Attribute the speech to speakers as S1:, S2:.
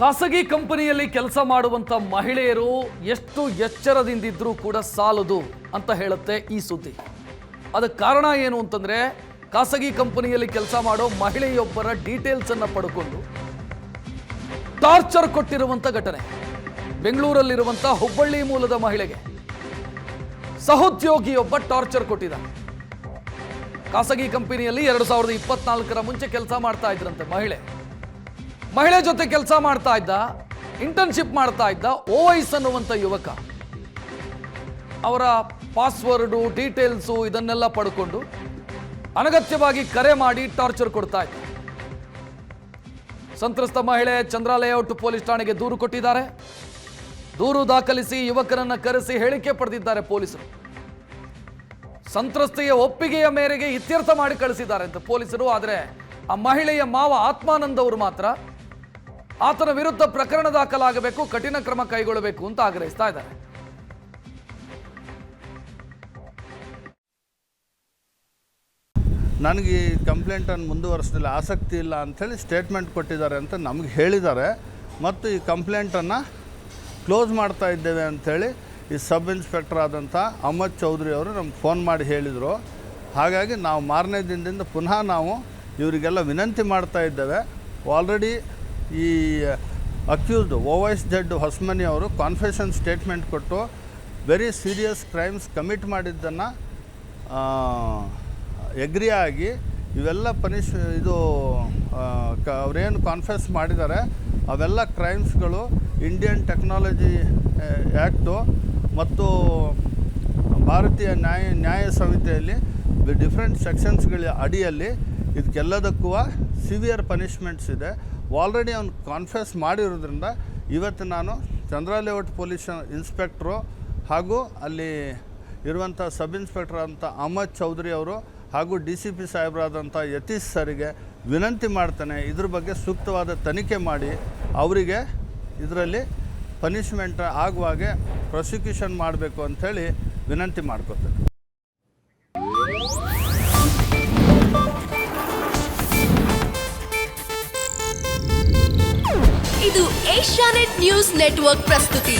S1: ಖಾಸಗಿ ಕಂಪನಿಯಲ್ಲಿ ಕೆಲಸ ಮಾಡುವಂತ ಮಹಿಳೆಯರು ಎಷ್ಟು ಎಚ್ಚರದಿಂದಿದ್ರೂ ಕೂಡ ಸಾಲದು ಅಂತ ಹೇಳುತ್ತೆ ಈ ಸುದ್ದಿ. ಅದಕ್ಕೆ ಕಾರಣ ಏನು ಅಂತಂದ್ರೆ, ಖಾಸಗಿ ಕಂಪನಿಯಲ್ಲಿ ಕೆಲಸ ಮಾಡೋ ಮಹಿಳೆಯೊಬ್ಬರ ಡೀಟೇಲ್ಸ್ ಅನ್ನ ಪಡ್ಕೊಂಡು ಟಾರ್ಚರ್ ಕೊಟ್ಟಿರುವಂತ ಘಟನೆ. ಬೆಂಗಳೂರಲ್ಲಿರುವಂತ ಹುಬ್ಬಳ್ಳಿ ಮೂಲದ ಮಹಿಳೆಗೆ ಸಹೋದ್ಯೋಗಿಯೊಬ್ಬ ಟಾರ್ಚರ್ ಕೊಟ್ಟಿದ್ದಾನೆ. ಖಾಸಗಿ ಕಂಪನಿಯಲ್ಲಿ 2024ರ ಮುಂಚೆ ಕೆಲಸ ಮಾಡ್ತಾ ಇದ್ರಂತೆ ಮಹಿಳೆ ಜೊತೆ ಕೆಲಸ ಮಾಡ್ತಾ ಇದ್ದ, ಇಂಟರ್ನ್ಶಿಪ್ ಮಾಡ್ತಾ ಇದ್ದ ಓವೈಸ್ ಅನ್ನುವಂಥ ಯುವಕ ಅವರ ಪಾಸ್ವರ್ಡು, ಡೀಟೇಲ್ಸು ಇದನ್ನೆಲ್ಲ ಪಡ್ಕೊಂಡು ಅನಗತ್ಯವಾಗಿ ಕರೆ ಮಾಡಿ ಟಾರ್ಚರ್ ಕೊಡ್ತಾ ಇದ್ದ. ಸಂತ್ರಸ್ತ ಮಹಿಳೆ ಚಂದ್ರ ಲೇಔಟ್ ಪೊಲೀಸ್ ಠಾಣೆಗೆ ದೂರು ಕೊಟ್ಟಿದ್ದಾರೆ. ದೂರು ದಾಖಲಿಸಿ ಯುವಕರನ್ನ ಕರೆಸಿ ಹೇಳಿಕೆ ಪಡೆದಿದ್ದಾರೆ ಪೊಲೀಸರು. ಸಂತ್ರಸ್ತೆಯ ಒಪ್ಪಿಗೆಯ ಮೇರೆಗೆ ಇತ್ಯರ್ಥ ಮಾಡಿ ಕಳಿಸಿದ್ದಾರೆ ಅಂತ ಪೊಲೀಸರು. ಆದರೆ ಆ ಮಹಿಳೆಯ ಮಾವ ಆತ್ಮಾನಂದ್ ಅವರು ಮಾತ್ರ ಆತನ ವಿರುದ್ಧ ಪ್ರಕರಣ ದಾಖಲಾಗಬೇಕು, ಕಠಿಣ ಕ್ರಮ ಕೈಗೊಳ್ಳಬೇಕು ಅಂತ ಆಗ್ರಹಿಸ್ತಾ ಇದ್ದಾರೆ.
S2: ನನಗೆ ಈ ಕಂಪ್ಲೇಂಟನ್ನು ಮುಂದುವರಿಸಲಿಲ್ಲ, ಆಸಕ್ತಿ ಇಲ್ಲ ಅಂಥೇಳಿ ಸ್ಟೇಟ್ಮೆಂಟ್ ಕೊಟ್ಟಿದ್ದಾರೆ ಅಂತ ನಮಗೆ ಹೇಳಿದ್ದಾರೆ. ಮತ್ತು ಈ ಕಂಪ್ಲೇಂಟನ್ನು ಕ್ಲೋಸ್ ಮಾಡ್ತಾ ಇದ್ದೇವೆ ಅಂಥೇಳಿ ಈ ಸಬ್ ಇನ್ಸ್ಪೆಕ್ಟರ್ ಆದಂಥ ಅಹಮದ್ ಚೌಧರಿ ಅವರು ನಮ್ಗೆ ಫೋನ್ ಮಾಡಿ ಹೇಳಿದರು. ಹಾಗಾಗಿ ನಾವು ಮಾರನೇ ದಿನದಿಂದ ಪುನಃ ನಾವು ಇವರಿಗೆಲ್ಲ ವಿನಂತಿ ಮಾಡ್ತಾ ಇದ್ದೇವೆ. ಆಲ್ರೆಡಿ ಈ ಅಕ್ಯೂಸ್ಡ್ ಓವೈಸ್ ಜಡ್ ಹೊಸಮನಿ ಅವರು ಕಾನ್ಫೆಷನ್ ಸ್ಟೇಟ್ಮೆಂಟ್ ಕೊಟ್ಟು ವೆರಿ ಸೀರಿಯಸ್ ಕ್ರೈಮ್ಸ್ ಕಮಿಟ್ ಮಾಡಿದ್ದನ್ನು ಎಗ್ರಿ ಆಗಿ ಇವೆಲ್ಲ ಅವರೇನು ಕಾನ್ಫೆಸ್ ಮಾಡಿದ್ದಾರೆ ಅವೆಲ್ಲ ಕ್ರೈಮ್ಸ್ಗಳು ಇಂಡಿಯನ್ ಟೆಕ್ನಾಲಜಿ ಆ್ಯಕ್ಟು ಮತ್ತು ಭಾರತೀಯ ನ್ಯಾಯ ಸಂಹಿತೆಯಲ್ಲಿ ಡಿಫ್ರೆಂಟ್ ಸೆಕ್ಷನ್ಸ್ಗಳ ಅಡಿಯಲ್ಲಿ ಇದಕ್ಕೆಲ್ಲದಕ್ಕೂ ಸಿವಿಯರ್ ಪನಿಷ್ಮೆಂಟ್ಸ್ ಇದೆ. ಆಲ್ರೆಡಿ ಅವ್ನು ಕಾನ್ಫೆಸ್ ಮಾಡಿರೋದ್ರಿಂದ ಇವತ್ತು ನಾನು ಚಂದ್ರ ಲೇಔಟ್ ಪೊಲೀಸ್ ಇನ್ಸ್ಪೆಕ್ಟ್ರು ಹಾಗೂ ಅಲ್ಲಿ ಇರುವಂಥ ಸಬ್ ಇನ್ಸ್ಪೆಕ್ಟರ್ ಅಂತ ಅಹಮದ್ ಚೌಧರಿ ಅವರು ಹಾಗೂ DCP ಸಾಹೇಬರಾದಂಥ ಯತೀಶ್ ಸರಿಗೆ ವಿನಂತಿ ಮಾಡ್ತಾನೆ, ಇದ್ರ ಬಗ್ಗೆ ಸೂಕ್ತವಾದ ತನಿಖೆ ಮಾಡಿ ಅವರಿಗೆ ಇದರಲ್ಲಿ ಪನಿಷ್ಮೆಂಟ್ ಆಗುವಾಗೆ ಪ್ರಾಸಿಕ್ಯೂಷನ್ ಮಾಡಬೇಕು ಅಂಥೇಳಿ ವಿನಂತಿ ಮಾಡ್ಕೊತೇನೆ.
S3: ಇದು ಏಷ್ಯಾನೆಟ್ ನ್ಯೂಸ್ ನೆಟ್ವರ್ಕ್ ಪ್ರಸ್ತುತಿ.